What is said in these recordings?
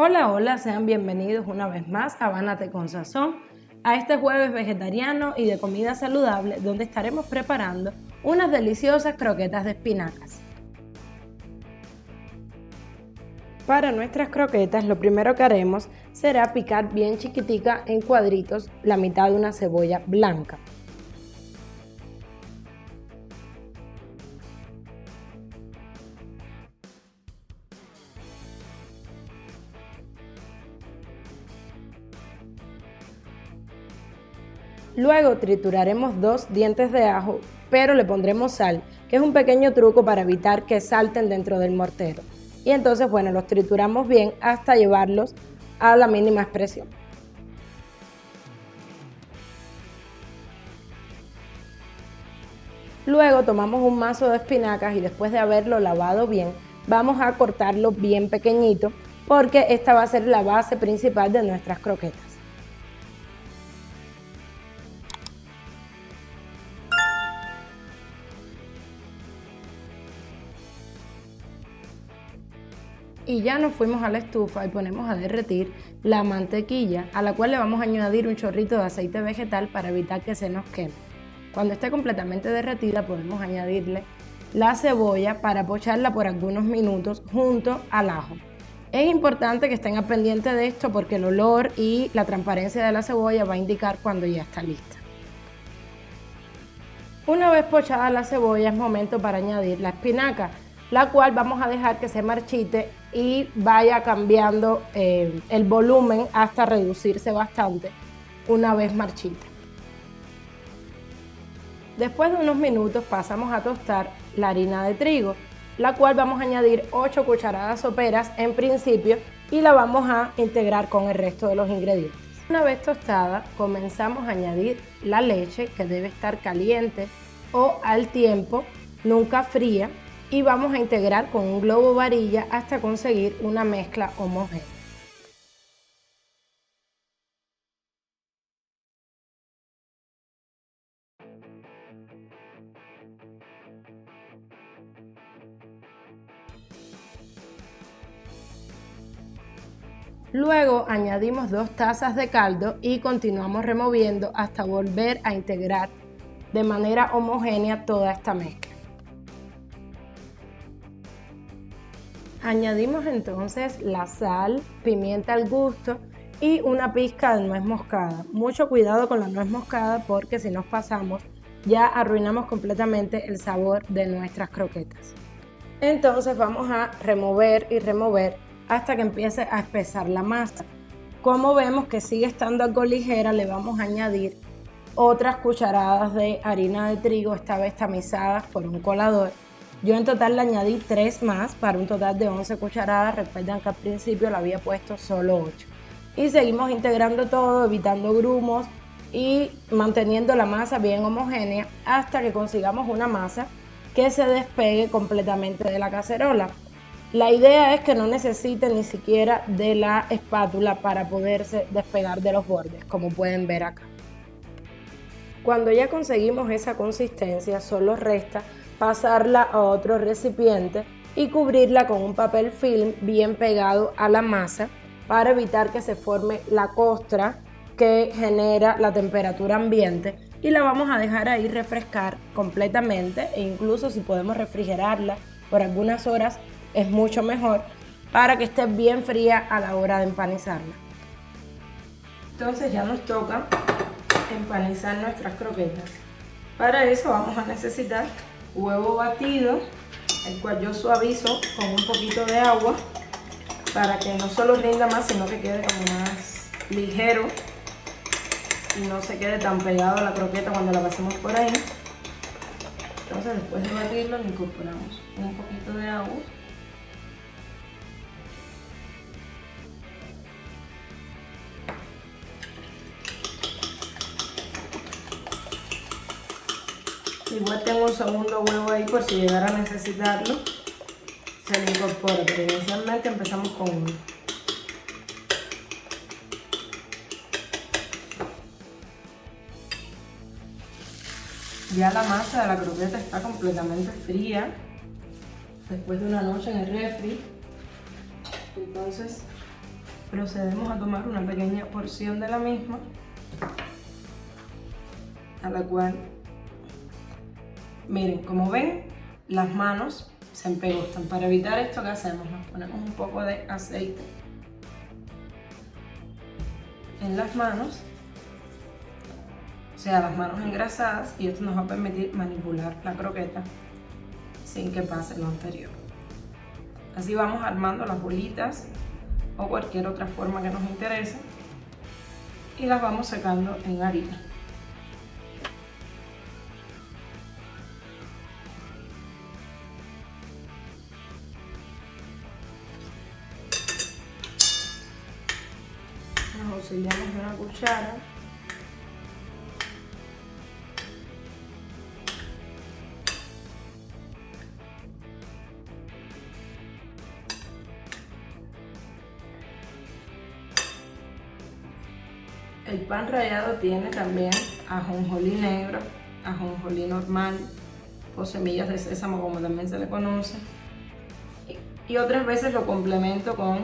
Hola, hola, sean bienvenidos una vez más a Bánate con Sazón, a este jueves vegetariano y de comida saludable donde estaremos preparando unas deliciosas croquetas de espinacas. Para nuestras croquetas lo primero que haremos será picar bien chiquitica en cuadritos la mitad de una cebolla blanca. Luego trituraremos 2 dientes de ajo, pero le pondremos sal, que es un pequeño truco para evitar que salten dentro del mortero. Y entonces, bueno, los trituramos bien hasta llevarlos a la mínima expresión. Luego tomamos un mazo de espinacas y después de haberlo lavado bien, vamos a cortarlo bien pequeñito porque esta va a ser la base principal de nuestras croquetas. Y ya nos fuimos a la estufa y ponemos a derretir la mantequilla, a la cual le vamos a añadir un chorrito de aceite vegetal para evitar que se nos queme. Cuando esté completamente derretida podemos añadirle la cebolla para pocharla por algunos minutos junto al ajo. Es importante que estén al pendiente de esto porque el olor y la transparencia de la cebolla va a indicar cuando ya está lista. Una vez pochada la cebolla es momento para añadir la espinaca, la cual vamos a dejar que se marchite y vaya cambiando el volumen hasta reducirse bastante una vez marchita. Después de unos minutos pasamos a tostar la harina de trigo, la cual vamos a añadir 8 cucharadas soperas en principio y la vamos a integrar con el resto de los ingredientes. Una vez tostada comenzamos a añadir la leche, que debe estar caliente o al tiempo, nunca fría, y vamos a integrar con un globo varilla hasta conseguir una mezcla homogénea. Luego añadimos 2 tazas de caldo y continuamos removiendo hasta volver a integrar de manera homogénea toda esta mezcla. Añadimos entonces la sal, pimienta al gusto y una pizca de nuez moscada. Mucho cuidado con la nuez moscada porque si nos pasamos ya arruinamos completamente el sabor de nuestras croquetas. Entonces vamos a remover y remover hasta que empiece a espesar la masa. Como vemos que sigue estando algo ligera, le vamos a añadir otras cucharadas de harina de trigo, esta vez tamizadas por un colador. Yo en total le añadí 3 más para un total de 11 cucharadas. Recuerden que al principio le había puesto solo 8. Y seguimos integrando todo, evitando grumos y manteniendo la masa bien homogénea hasta que consigamos una masa que se despegue completamente de la cacerola. La idea es que no necesite ni siquiera de la espátula para poderse despegar de los bordes, como pueden ver acá. Cuando ya conseguimos esa consistencia, solo resta pasarla a otro recipiente y cubrirla con un papel film bien pegado a la masa para evitar que se forme la costra que genera la temperatura ambiente, y la vamos a dejar ahí refrescar completamente, e incluso si podemos refrigerarla por algunas horas es mucho mejor para que esté bien fría a la hora de empanizarla. Entonces ya nos toca empanizar nuestras croquetas. Para eso vamos a necesitar huevo batido, el cual yo suavizo con un poquito de agua para que no solo rinda más, sino que quede como más ligero y no se quede tan pegado a la croqueta cuando la pasemos por ahí. Entonces después de batirlo le incorporamos un poquito de agua. Igual tengo un segundo huevo ahí por si llegara a necesitarlo, se le incorpora, pero inicialmente empezamos con uno. Ya la masa de la croqueta está completamente fría, después de una noche en el refri. Entonces procedemos a tomar una pequeña porción de la misma, a la cual, miren, como ven, las manos se empegostan. Para evitar esto, ¿qué hacemos? Nos ponemos un poco de aceite en las manos, o sea, las manos engrasadas, y esto nos va a permitir manipular la croqueta sin que pase lo anterior. Así vamos armando las bolitas o cualquier otra forma que nos interese y las vamos secando en harina. Nos auxiliamos de una cuchara . El pan rallado tiene también ajonjolí negro, ajonjolí normal o semillas de sésamo, como también se le conoce, y otras veces lo complemento con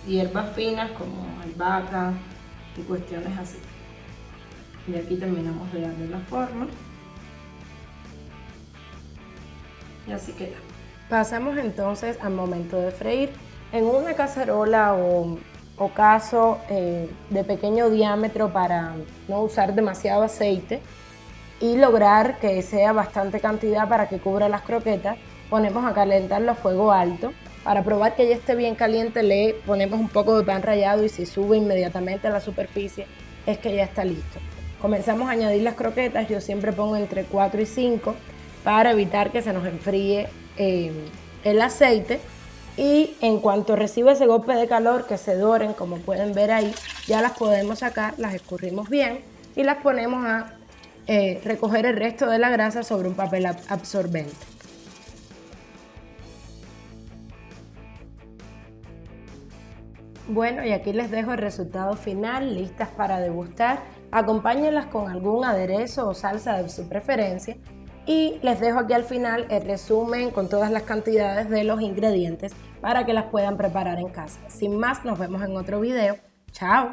hierbas finas como albahaca y cuestiones así. Y aquí terminamos de darle la forma y así queda. Pasamos entonces al momento de freír. En una cacerola o caso de pequeño diámetro, para no usar demasiado aceite y lograr que sea bastante cantidad para que cubra las croquetas, ponemos a calentarlo a fuego alto. Para probar que ya esté bien caliente, le ponemos un poco de pan rallado y si sube inmediatamente a la superficie es que ya está listo. Comenzamos a añadir las croquetas. Yo siempre pongo entre 4 y 5 para evitar que se nos enfríe el aceite. Y en cuanto reciba ese golpe de calor, que se doren, como pueden ver ahí, ya las podemos sacar, las escurrimos bien y las ponemos a recoger el resto de la grasa sobre un papel absorbente. Bueno, y aquí les dejo el resultado final, listas para degustar. Acompáñenlas con algún aderezo o salsa de su preferencia. Y les dejo aquí al final el resumen con todas las cantidades de los ingredientes para que las puedan preparar en casa. Sin más, nos vemos en otro video. ¡Chao!